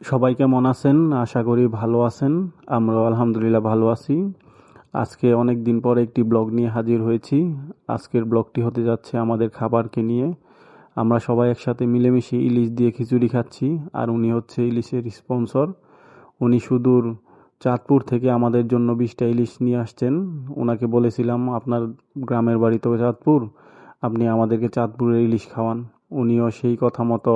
সবাই কেমন আছেন? আশা করি ভালো আছেন। আমরাও আলহামদুলিল্লাহ ভালো আছি। আজকে অনেক দিন পরে একটি ব্লগ নিয়ে হাজির হয়েছি। আজকের ব্লগটি হতে যাচ্ছে আমাদের খাবারকে নিয়ে। আমরা সবাই একসাথে মিলেমিশে ইলিশ দিয়ে খিচুড়ি খাচ্ছি। আর উনি হচ্ছে ইলিশের স্পন্সর। উনি সুদূর চাঁদপুর থেকে আমাদের জন্য 20টা ইলিশ নিয়ে আসছেন। ওনাকে বলেছিলাম, আপনার গ্রামের বাড়ি তো চাঁদপুর, আপনি আমাদেরকে চাঁদপুরের ইলিশ খাওয়ান। উনিও সেই কথা মতো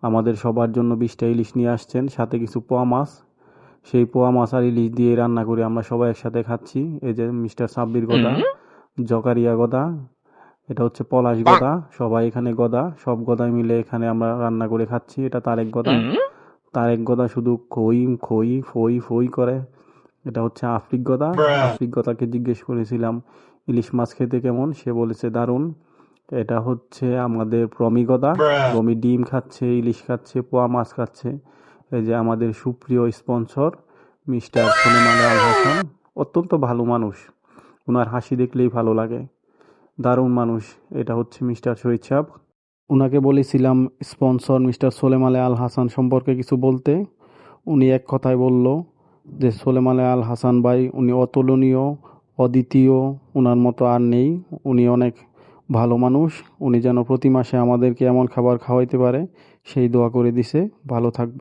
আমাদের সবার জন্য 20টা ইলিশ নিয়ে আসছেন, সাথে কিছু পোয়া মাছ। সেই পোয়া মাছ আর ইলিশ দিয়ে রান্না করে আমরা সবাই একসাথে খাচ্ছি। এই যে মিস্টার সাব্বির গদা, জকারিয়া গদা, এটা হচ্ছে পলাশ গদা, সবাই এখানে গদা, সব গদাই মিলে এখানে আমরা রান্না করে খাচ্ছি। এটা তারেক গদা। তারেক গদা শুধু খই খই ফই ফই করে। এটা হচ্ছে আফ্রিক গদা। আফ্রিক গদাকে জিজ্ঞেস করেছিলাম ইলিশ মাছ খেতে কেমন, সে বলেছে দারুণ। এটা হচ্ছে আমাদের প্রমি গদা। প্রমি ডিম খাচ্ছে, ইলিশ খাচ্ছে, পোয়া মাছ খাচ্ছে। এই যে আমাদের সুপ্রিয় স্পন্সর মিস্টার সুলেমান আল হাসান, অত্যন্ত ভালো মানুষ। ওনার হাসি দেখলেই ভালো লাগে, দারুণ মানুষ। এটা হচ্ছে মিস্টার শহীদ সাহেব। ওনাকে বলেছিলাম স্পন্সর মিস্টার সোলেমান আল হাসান সম্পর্কে কিছু বলতে। উনি এক কথায় বলল যে সোলেমান আল হাসান ভাই উনি অতুলনীয়, অদ্বিতীয়, ওনার মতো আর নেই। উনি অনেক ভালো মানুষ। উনি যেন প্রতি মাসে আমাদেরকে এমন খাবার খাওয়াইতে পারে সেই দোয়া করে দিছে। ভালো থাকবে।